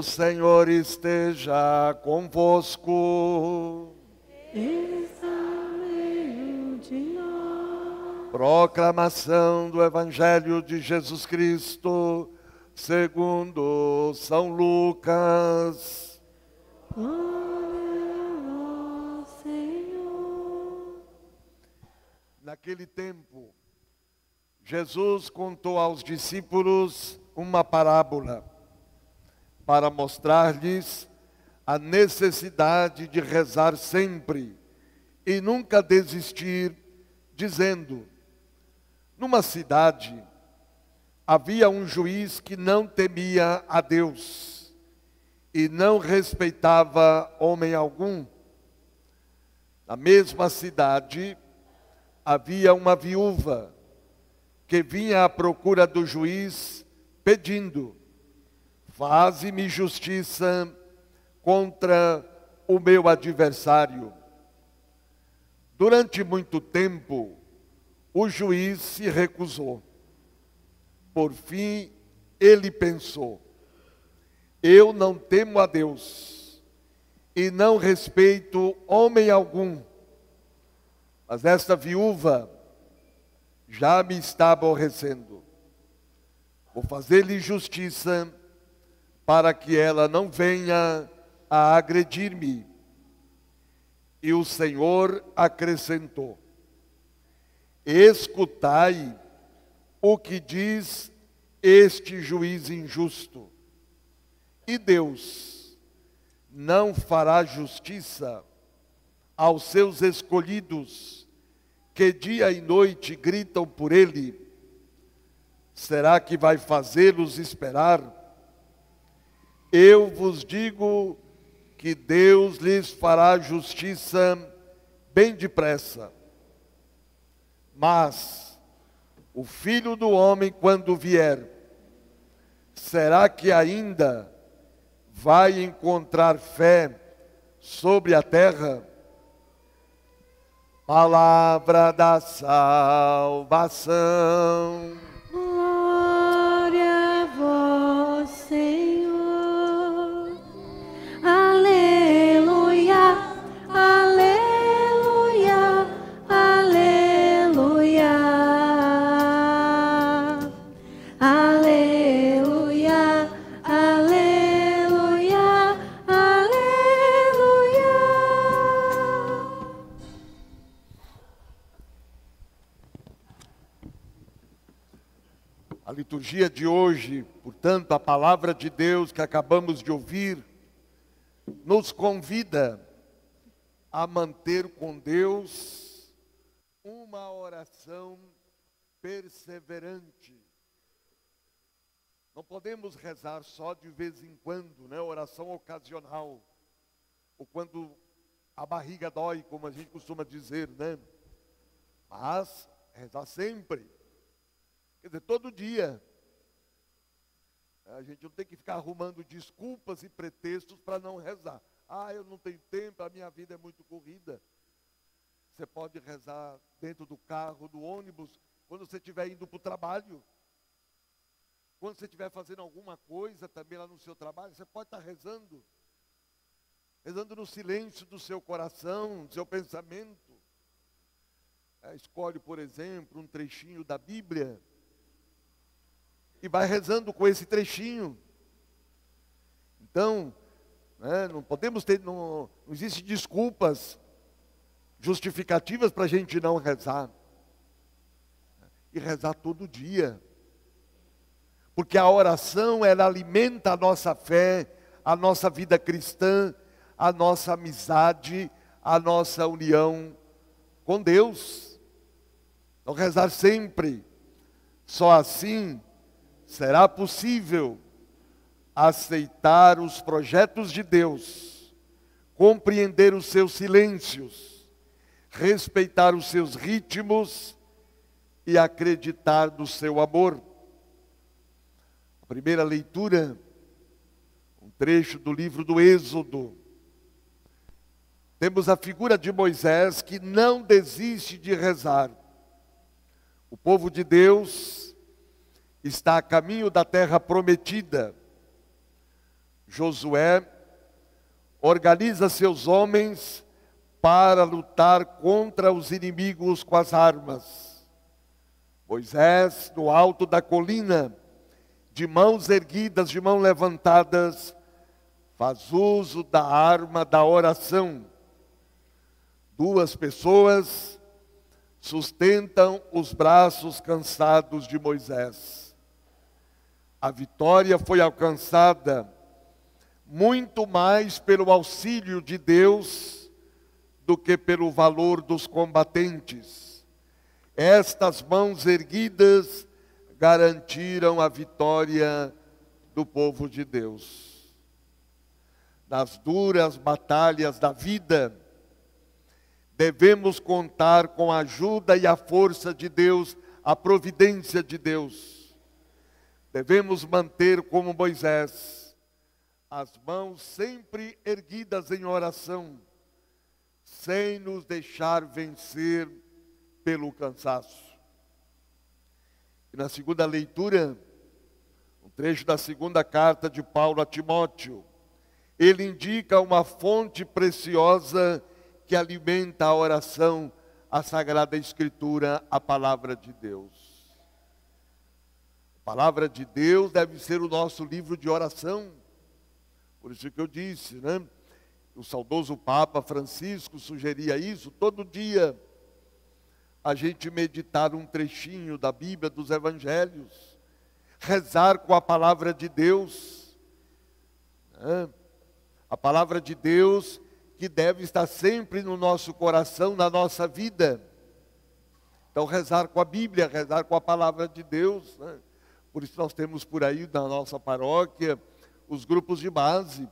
O Senhor esteja convosco. Ele está no meio de nós. Proclamação do Evangelho de Jesus Cristo, segundo São Lucas. Glória a vós, Senhor. Naquele tempo, Jesus contou aos discípulos uma parábola para mostrar-lhes a necessidade de rezar sempre e nunca desistir, dizendo: numa cidade havia um juiz que não temia a Deus e não respeitava homem algum. Na mesma cidade havia uma viúva que vinha à procura do juiz pedindo: faze-me justiça contra o meu adversário. Durante muito tempo, o juiz se recusou. Por fim, ele pensou: eu não temo a Deus e não respeito homem algum, mas esta viúva já me está aborrecendo. Vou fazer-lhe justiça para que ela não venha a agredir-me. E o Senhor acrescentou: escutai o que diz este juiz injusto. E Deus não fará justiça aos seus escolhidos, que dia e noite gritam por ele? Será que vai fazê-los esperar? Eu vos digo que Deus lhes fará justiça bem depressa. Mas o Filho do Homem, quando vier, será que ainda vai encontrar fé sobre a terra? Palavra da salvação. Glória a vós, Senhor. Aleluia, aleluia, aleluia. Aleluia, aleluia, aleluia. A liturgia de hoje, portanto, a palavra de Deus que acabamos de ouvir, nos convida a manter com Deus uma oração perseverante. Não podemos rezar só de vez em quando, né? Oração ocasional, ou quando a barriga dói, como a gente costuma dizer, né? Mas rezar sempre. Quer dizer, todo dia. A gente não tem que ficar arrumando desculpas e pretextos para não rezar. Ah, eu não tenho tempo, a minha vida é muito corrida. Você pode rezar dentro do carro, do ônibus, quando você estiver indo para o trabalho. Quando você estiver fazendo alguma coisa também lá no seu trabalho, você pode estar rezando. Rezando no silêncio do seu coração, do seu pensamento. Escolhe, por exemplo, um trechinho da Bíblia e vai rezando com esse trechinho. Então, não podemos ter, não existe desculpas justificativas para a gente não rezar. E rezar todo dia. Porque a oração, ela alimenta a nossa fé, a nossa vida cristã, a nossa amizade, a nossa união com Deus. Então, rezar sempre. Só assim será possível aceitar os projetos de Deus, compreender os seus silêncios, respeitar os seus ritmos e acreditar no seu amor. A primeira leitura, um trecho do livro do Êxodo. Temos a figura de Moisés que não desiste de rezar. O povo de Deus está a caminho da terra prometida. Josué organiza seus homens para lutar contra os inimigos com as armas. Moisés, no alto da colina, de mãos erguidas, de mãos levantadas, faz uso da arma da oração. Duas pessoas sustentam os braços cansados de Moisés. A vitória foi alcançada muito mais pelo auxílio de Deus do que pelo valor dos combatentes. Estas mãos erguidas garantiram a vitória do povo de Deus. Nas duras batalhas da vida, devemos contar com a ajuda e a força de Deus, a providência de Deus. Devemos manter como Moisés, as mãos sempre erguidas em oração, sem nos deixar vencer pelo cansaço. E na segunda leitura, um trecho da segunda carta de Paulo a Timóteo, ele indica uma fonte preciosa que alimenta a oração, a Sagrada Escritura, a Palavra de Deus. A Palavra de Deus deve ser o nosso livro de oração. Por isso que eu disse, né? O saudoso Papa Francisco sugeria isso, todo dia a gente meditar um trechinho da Bíblia, dos Evangelhos, rezar com a Palavra de Deus, né? A Palavra de Deus que deve estar sempre no nosso coração, na nossa vida. Então rezar com a Bíblia, rezar com a Palavra de Deus, né? Por isso nós temos por aí na nossa paróquia os grupos de base,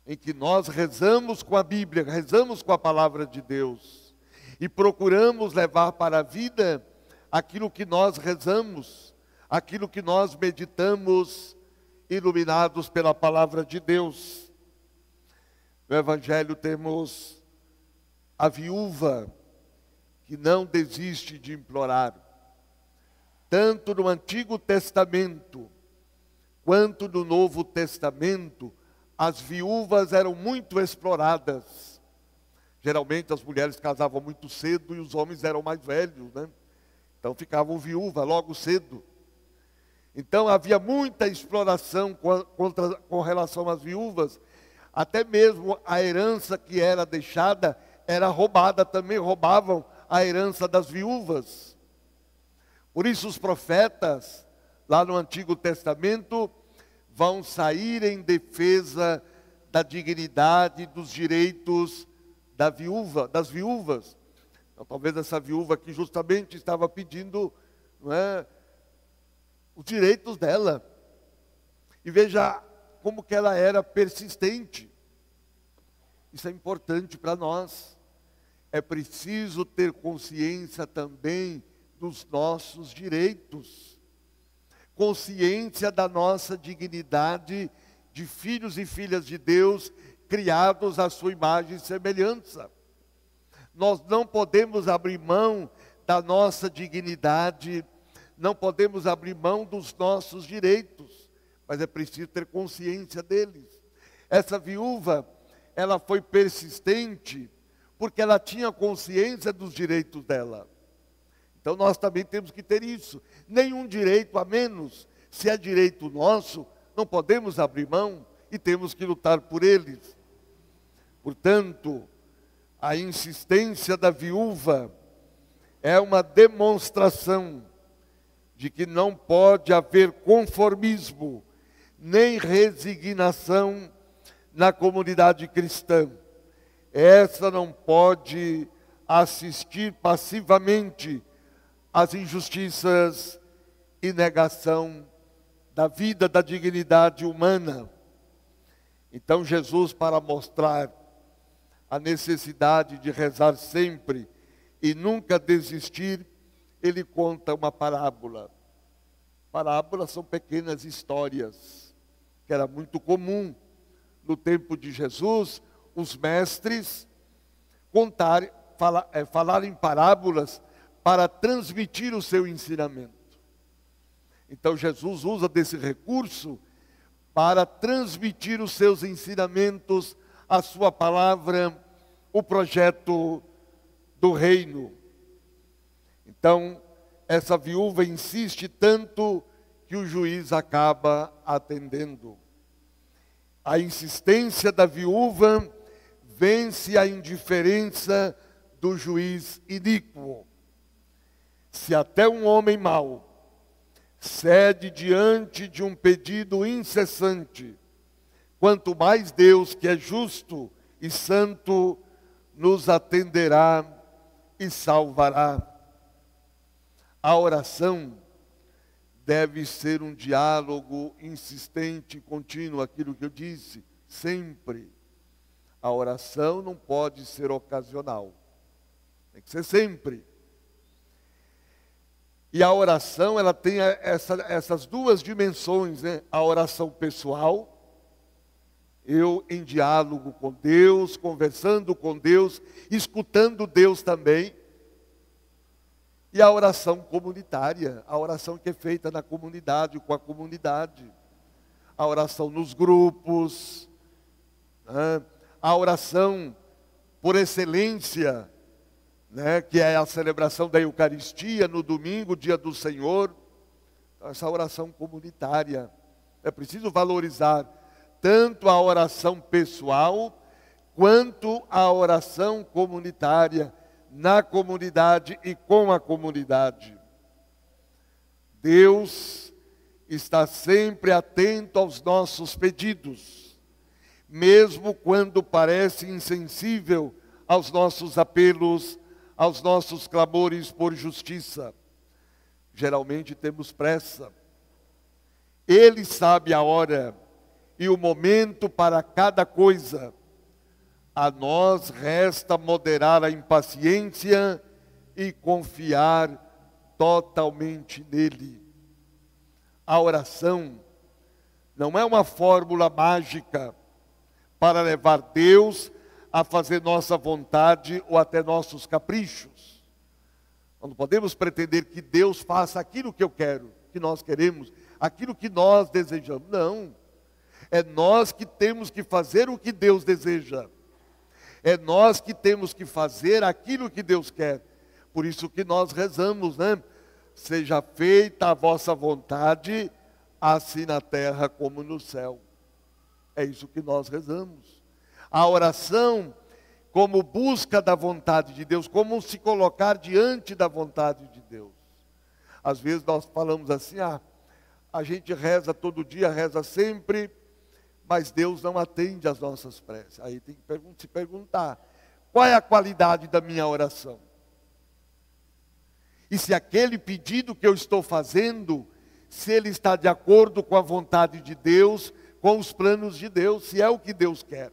em que nós rezamos com a Bíblia, rezamos com a Palavra de Deus, e procuramos levar para a vida aquilo que nós rezamos, aquilo que nós meditamos, iluminados pela Palavra de Deus. No Evangelho temos a viúva que não desiste de implorar. Tanto no Antigo Testamento, quanto no Novo Testamento, as viúvas eram muito exploradas. Geralmente as mulheres casavam muito cedo e os homens eram mais velhos, né? Então ficavam viúvas logo cedo. Então havia muita exploração com relação às viúvas. Até mesmo a herança que era deixada era roubada, também roubavam a herança das viúvas. Por isso os profetas, lá no Antigo Testamento, vão sair em defesa da dignidade e dos direitos das viúvas. Então, talvez essa viúva aqui justamente estava pedindo, não é, os direitos dela. E veja como que ela era persistente. Isso é importante para nós. É preciso ter consciência também dos nossos direitos. Consciência da nossa dignidade de filhos e filhas de Deus, criados à sua imagem e semelhança. Nós não podemos abrir mão da nossa dignidade, não podemos abrir mão dos nossos direitos, mas é preciso ter consciência deles. Essa viúva, ela foi persistente, porque ela tinha consciência dos direitos dela. Então nós também temos que ter isso. Nenhum direito a menos. Se é direito nosso, não podemos abrir mão e temos que lutar por eles. Portanto, a insistência da viúva é uma demonstração de que não pode haver conformismo, nem resignação na comunidade cristã. Essa não pode assistir passivamente às injustiças e negação da vida, da dignidade humana. Então Jesus, para mostrar a necessidade de rezar sempre e nunca desistir, ele conta uma parábola. Parábolas são pequenas histórias, que era muito comum no tempo de Jesus, os mestres falar em parábolas para transmitir o seu ensinamento. Então Jesus usa desse recurso para transmitir os seus ensinamentos, a sua palavra, o projeto do reino. Então, essa viúva insiste tanto que o juiz acaba atendendo. A insistência da viúva vence a indiferença do juiz iníquo. Se até um homem mau cede diante de um pedido incessante, quanto mais Deus, que é justo e santo, nos atenderá e salvará. A oração deve ser um diálogo insistente e contínuo, aquilo que eu disse, sempre. A oração não pode ser ocasional, tem que ser sempre. E a oração, ela tem essas duas dimensões, né? A oração pessoal, eu em diálogo com Deus, conversando com Deus, escutando Deus também. E a oração comunitária, a oração que é feita na comunidade, com a comunidade. A oração nos grupos, né? A oração por excelência, né? Que é a celebração da Eucaristia no domingo, dia do Senhor. Então, essa oração comunitária. É preciso valorizar tanto a oração pessoal, quanto a oração comunitária, na comunidade e com a comunidade. Deus está sempre atento aos nossos pedidos, mesmo quando parece insensível aos nossos apelos, aos nossos clamores por justiça. Geralmente temos pressa. Ele sabe a hora e o momento para cada coisa. A nós resta moderar a impaciência e confiar totalmente nele. A oração não é uma fórmula mágica para levar Deus a fazer nossa vontade ou até nossos caprichos. Nós não podemos pretender que Deus faça aquilo que eu quero, que nós queremos, aquilo que nós desejamos. Não. É nós que temos que fazer o que Deus deseja. É nós que temos que fazer aquilo que Deus quer. Por isso que nós rezamos, né? Seja feita a vossa vontade, assim na terra como no céu. É isso que nós rezamos. A oração como busca da vontade de Deus, como se colocar diante da vontade de Deus. Às vezes nós falamos assim, a gente reza todo dia, reza sempre, mas Deus não atende às nossas preces. Aí tem que se perguntar, qual é a qualidade da minha oração? E se aquele pedido que eu estou fazendo, se ele está de acordo com a vontade de Deus, com os planos de Deus, se é o que Deus quer.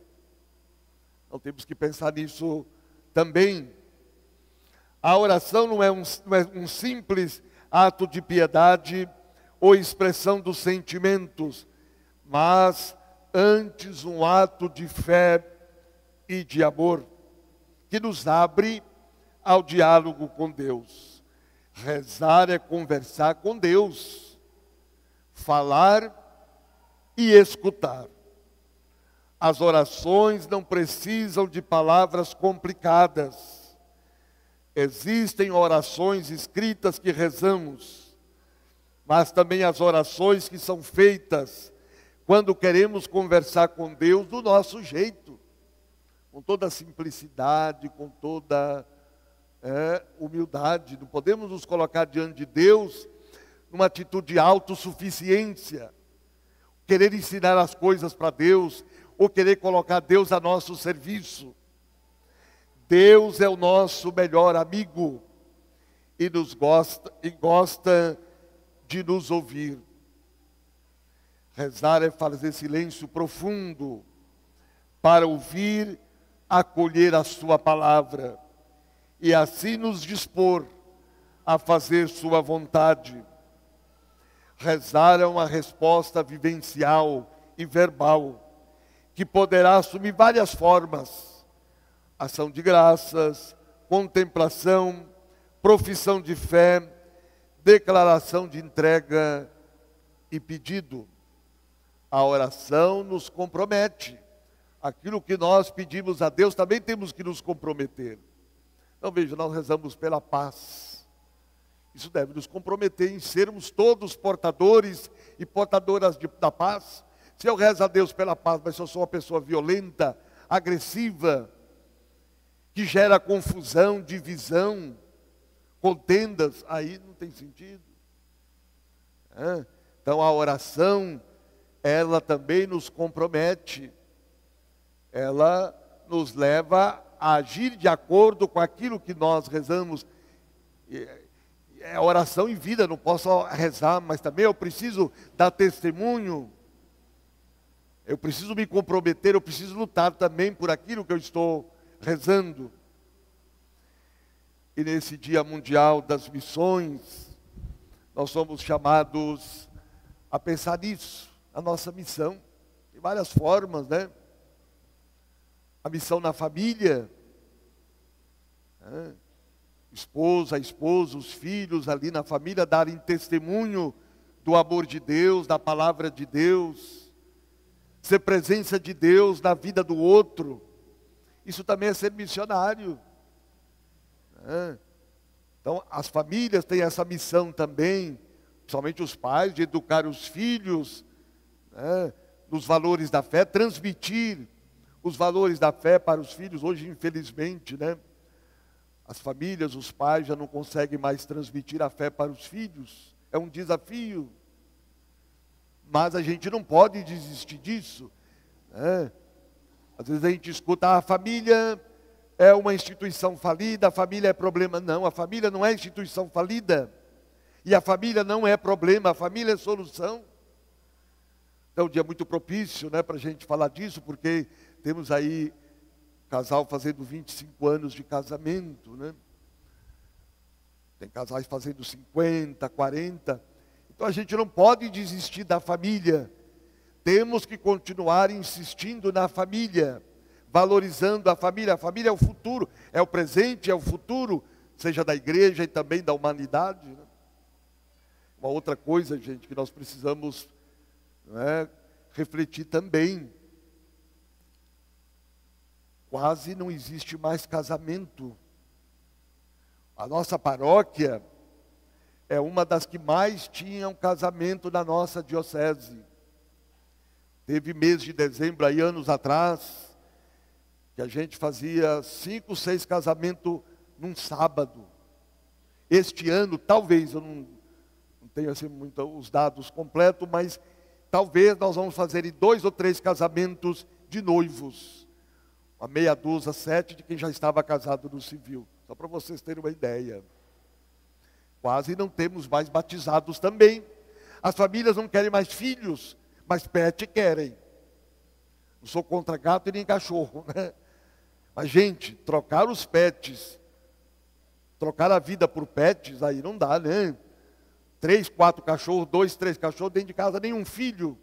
Então temos que pensar nisso também. A oração não é um simples ato de piedade ou expressão dos sentimentos, mas antes um ato de fé e de amor, que nos abre ao diálogo com Deus. Rezar é conversar com Deus, falar e escutar. As orações não precisam de palavras complicadas. Existem orações escritas que rezamos, mas também as orações que são feitas quando queremos conversar com Deus do nosso jeito, com toda a simplicidade, com toda humildade. Não podemos nos colocar diante de Deus numa atitude de autossuficiência, querer ensinar as coisas para Deus, ou querer colocar Deus a nosso serviço. Deus é o nosso melhor amigo e gosta de nos ouvir. Rezar é fazer silêncio profundo para ouvir, acolher a sua palavra e assim nos dispor a fazer sua vontade. Rezar é uma resposta vivencial e verbal que poderá assumir várias formas: ação de graças, contemplação, profissão de fé, declaração de entrega e pedido. A oração nos compromete. Aquilo que nós pedimos a Deus, também temos que nos comprometer. Então veja, nós rezamos pela paz. Isso deve nos comprometer em sermos todos portadores e portadoras da paz. Se eu rezo a Deus pela paz, mas eu sou uma pessoa violenta, agressiva, que gera confusão, divisão, contendas, aí não tem sentido. Então a oração, ela também nos compromete. Ela nos leva a agir de acordo com aquilo que nós rezamos. É oração em vida, não posso rezar, mas também eu preciso dar testemunho. Eu preciso me comprometer, eu preciso lutar também por aquilo que eu estou rezando. E nesse Dia Mundial das Missões, nós somos chamados a pensar nisso, a nossa missão, de várias formas, né? A missão na família, esposa, esposo, os filhos ali na família darem testemunho do amor de Deus, da palavra de Deus, ser presença de Deus na vida do outro. Isso também é ser missionário. Então as famílias têm essa missão também, principalmente os pais, de educar os filhos nos valores da fé, transmitir os valores da fé para os filhos. Hoje, infelizmente, as famílias, os pais já não conseguem mais transmitir a fé para os filhos. É um desafio. Mas a gente não pode desistir disso. Às vezes a gente escuta, a família é uma instituição falida, a família é problema. Não, a família não é instituição falida. E a família não é problema, a família é solução. É um dia muito propício para a gente falar disso, porque temos aí casal fazendo 25 anos de casamento. Tem casais fazendo 50, 40. Então a gente não pode desistir da família. Temos que continuar insistindo na família, valorizando a família. A família é o futuro, é o presente, é o futuro, seja da igreja e também da humanidade. Uma outra coisa, gente, que nós precisamos refletir também. Quase não existe mais casamento. A nossa paróquia é uma das que mais tinham casamento na nossa diocese. Teve mês de dezembro, aí anos atrás, que a gente fazia 5, 6 casamentos num sábado. Este ano, talvez, eu não tenho assim muito os dados completos, mas talvez nós vamos fazer 2 ou 3 casamentos de noivos. Uma meia dúzia, 7 de quem já estava casado no civil. Só para vocês terem uma ideia. Quase não temos mais batizados também. As famílias não querem mais filhos, mas pet querem. Não sou contra gato e nem cachorro, Mas, gente, trocar os pets, trocar a vida por pets, aí não dá, 3, 4 cachorros, 2, 3 cachorros dentro de casa, nenhum filho.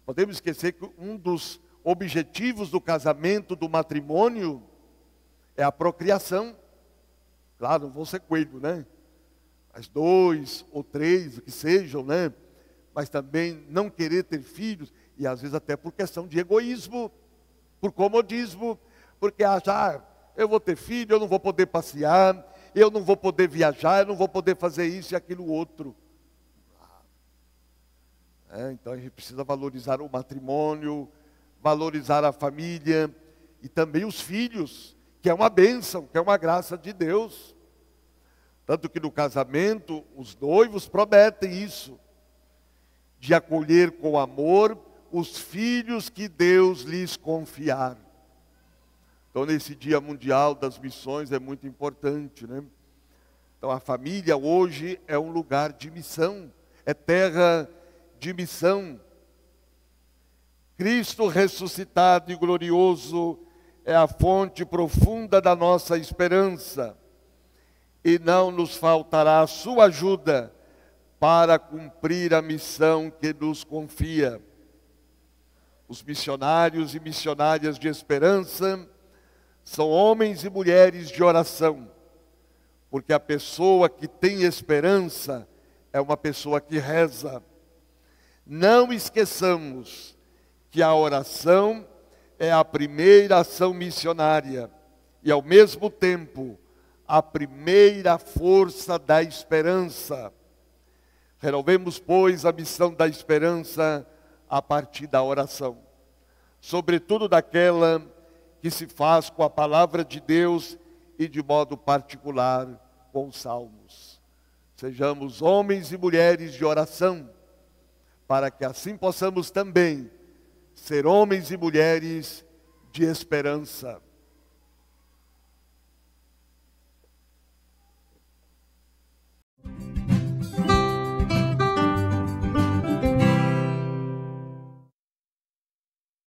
Podemos esquecer que um dos objetivos do casamento, do matrimônio, é a procriação. Claro, não vão ser coelho, Mas 2 ou 3, que sejam, Mas também não querer ter filhos, e às vezes até por questão de egoísmo, por comodismo, porque achar, eu vou ter filho, eu não vou poder passear, eu não vou poder viajar, eu não vou poder fazer isso e aquilo outro. Então a gente precisa valorizar o matrimônio, valorizar a família e também os filhos, que é uma bênção, que é uma graça de Deus. Tanto que no casamento, os noivos prometem isso, de acolher com amor os filhos que Deus lhes confiar. Então, nesse Dia Mundial das Missões é muito importante, Então, a família hoje é um lugar de missão, é terra de missão. Cristo ressuscitado e glorioso é a fonte profunda da nossa esperança, e não nos faltará a sua ajuda para cumprir a missão que nos confia. Os missionários e missionárias de esperança são homens e mulheres de oração, porque a pessoa que tem esperança é uma pessoa que reza. Não esqueçamos que a oração é a primeira ação missionária e, ao mesmo tempo, a primeira força da esperança. Renovemos, pois, a missão da esperança a partir da oração, sobretudo daquela que se faz com a palavra de Deus e de modo particular com os salmos. Sejamos homens e mulheres de oração, para que assim possamos também ser homens e mulheres de esperança.